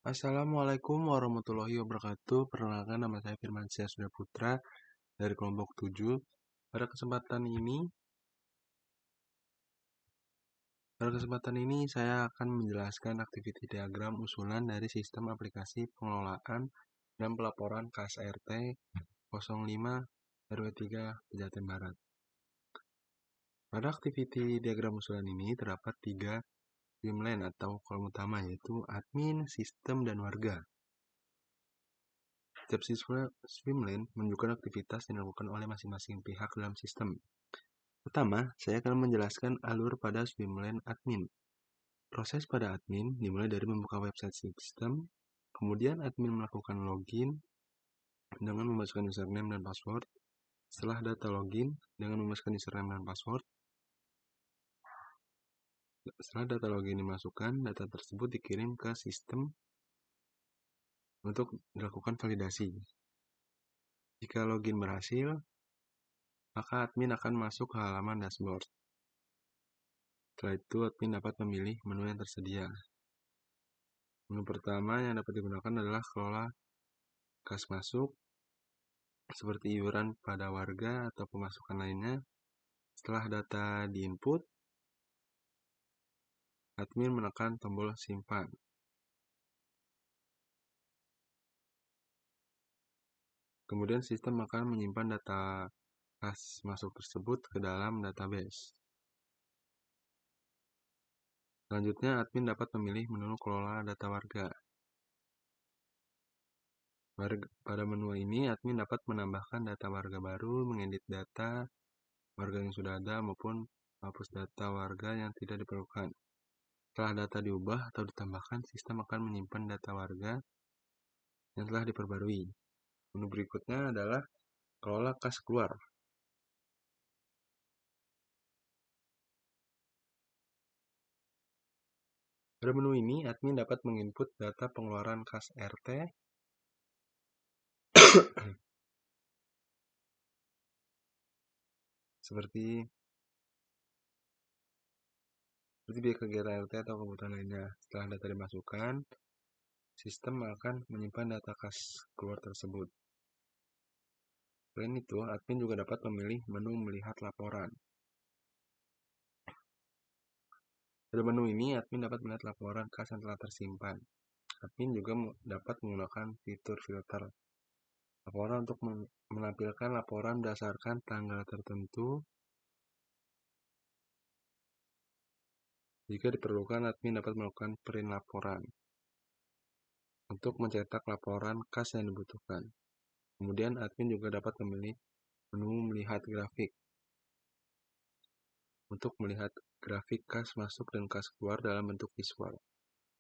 Assalamualaikum warahmatullahi wabarakatuh. Perkenalkan, nama saya Firmansyah Surya Putra dari kelompok 7. Pada kesempatan ini saya akan menjelaskan aktiviti diagram usulan dari sistem aplikasi pengelolaan dan pelaporan KSRT 05 RW3 Pejaten Barat. Pada aktiviti diagram usulan ini terdapat 3 swimlane atau kolom utama, yaitu admin, sistem, dan warga. Setiap swimlane menunjukkan aktivitas yang dilakukan oleh masing-masing pihak dalam sistem. Pertama, saya akan menjelaskan alur pada swimlane admin. Proses pada admin dimulai dari membuka website sistem, kemudian admin melakukan login dengan memasukkan username dan password. Setelah data login dengan memasukkan username dan password, setelah data login dimasukkan, data tersebut dikirim ke sistem untuk dilakukan validasi. Jika login berhasil, maka admin akan masuk ke halaman dashboard. Setelah itu, admin dapat memilih menu yang tersedia. Menu pertama yang dapat digunakan adalah kelola kas masuk, seperti iuran pada warga atau pemasukan lainnya. Setelah data diinput, admin menekan tombol simpan. Kemudian sistem akan menyimpan data kas masuk tersebut ke dalam database. Selanjutnya, admin dapat memilih menu kelola data warga. Pada menu ini, admin dapat menambahkan data warga baru, mengedit data warga yang sudah ada, maupun menghapus data warga yang tidak diperlukan. Setelah data diubah atau ditambahkan, sistem akan menyimpan data warga yang telah diperbarui. Menu berikutnya adalah kelola kas keluar. Pada menu ini, admin dapat menginput data pengeluaran kas RT, seperti biaya kegiatan RT atau kebutuhan lainnya. Setelah data dimasukkan, sistem akan menyimpan data kas keluar tersebut. Selain itu, admin juga dapat memilih menu melihat laporan. Pada menu ini, admin dapat melihat laporan kas yang telah tersimpan. Admin juga dapat menggunakan fitur filter laporan untuk menampilkan laporan berdasarkan tanggal tertentu. Jika diperlukan, admin dapat melakukan print laporan untuk mencetak laporan kas yang dibutuhkan. Kemudian, admin juga dapat memilih menu melihat grafik untuk melihat grafik kas masuk dan kas keluar dalam bentuk visual.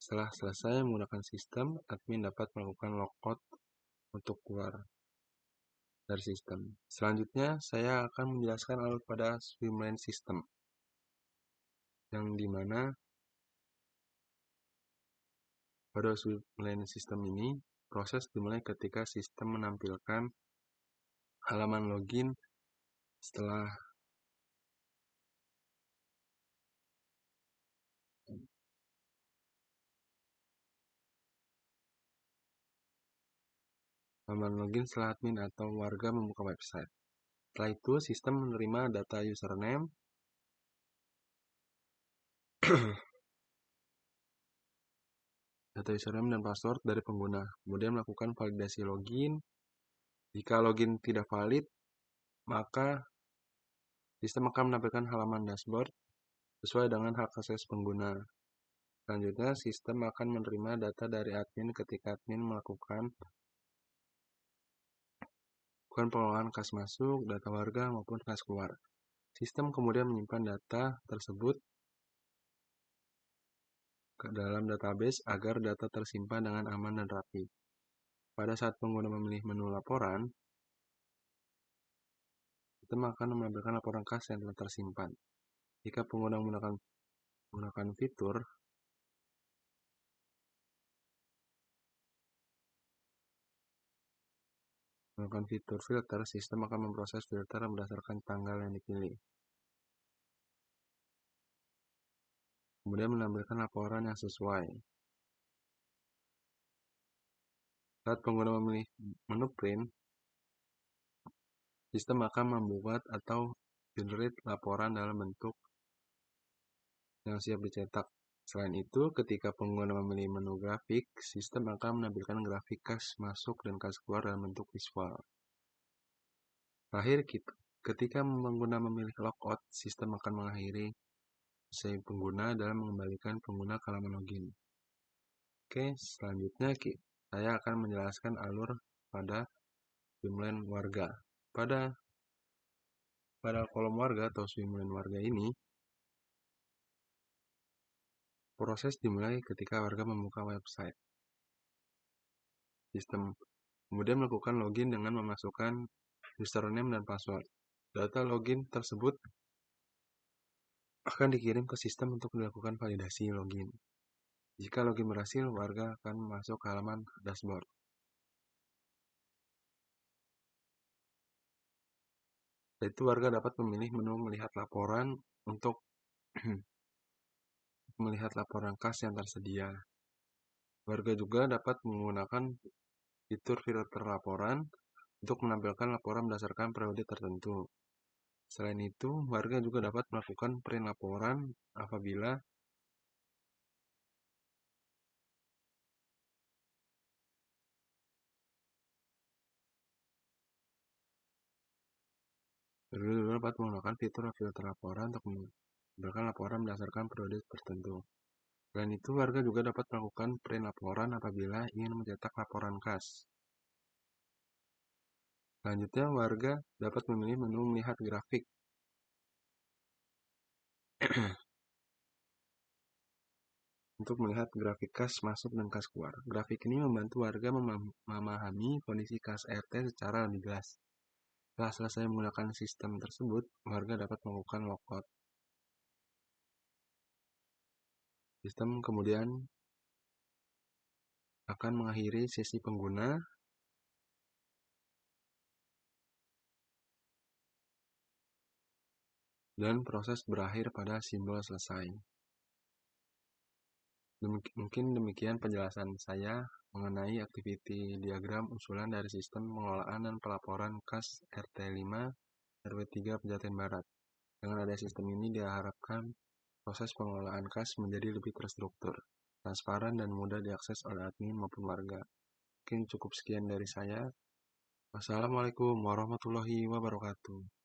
Setelah selesai menggunakan sistem, admin dapat melakukan logout untuk keluar dari sistem. Selanjutnya, saya akan menjelaskan alur pada swimlane system, yang dimana pada swimlane system ini, proses dimulai ketika sistem menampilkan halaman login. Setelah admin atau warga membuka website. Setelah itu, sistem menerima data username, dan password dari pengguna, kemudian melakukan validasi login. Jika login tidak valid, maka sistem akan menampilkan halaman dashboard sesuai dengan hak akses pengguna. Selanjutnya, sistem akan menerima data dari admin ketika admin melakukan pengelolaan kas masuk, data warga, maupun kas keluar. Sistem kemudian menyimpan data tersebut ke dalam database agar data tersimpan dengan aman dan rapi. Pada saat pengguna memilih menu laporan, sistem akan menampilkan laporan kas yang telah tersimpan. Jika pengguna menggunakan fitur filter, sistem akan memproses filter berdasarkan tanggal yang dipilih. Kemudian menampilkan laporan yang sesuai. Saat pengguna memilih menu print, sistem akan membuat atau generate laporan dalam bentuk yang siap dicetak. Selain itu, ketika pengguna memilih menu grafik, sistem akan menampilkan grafik kas masuk dan kas keluar dalam bentuk visual. Terakhir, ketika pengguna memilih logout, sistem akan mengakhiri usai pengguna dalam mengembalikan pengguna ke halaman login. Oke, selanjutnya saya akan menjelaskan alur pada swimlane warga. Pada kolom warga atau swimlane warga ini, proses dimulai ketika warga membuka website. Sistem kemudian melakukan login dengan memasukkan username dan password. Data login tersebut akan dikirim ke sistem untuk dilakukan validasi login. Jika login berhasil, warga akan masuk ke halaman dashboard. Setelah itu, warga dapat memilih menu melihat laporan untuk melihat laporan kas yang tersedia. Warga juga dapat menggunakan fitur filter laporan untuk menampilkan laporan berdasarkan periode tertentu. Selain itu, warga juga dapat melakukan print laporan apabila dapat menggunakan fitur filter laporan untuk menampilkan laporan berdasarkan periode tertentu. Selain itu, warga juga dapat melakukan print laporan apabila ingin mencetak laporan kas. Selanjutnya, warga dapat memilih menu melihat grafik. Untuk melihat grafik kas masuk dan kas keluar. Grafik ini membantu warga memahami kondisi kas RT secara lebih jelas. Setelah selesai menggunakan sistem tersebut, warga dapat melakukan logout. Sistem kemudian akan mengakhiri sesi pengguna dan proses berakhir pada simbol selesai. Mungkin demikian penjelasan saya mengenai activity diagram usulan dari sistem pengelolaan dan pelaporan kas RT 5 RW 3 Pejaten Barat. Dengan adanya sistem ini diharapkan proses pengelolaan kas menjadi lebih terstruktur, transparan, dan mudah diakses oleh admin maupun warga. Mungkin cukup sekian dari saya. Wassalamualaikum warahmatullahi wabarakatuh.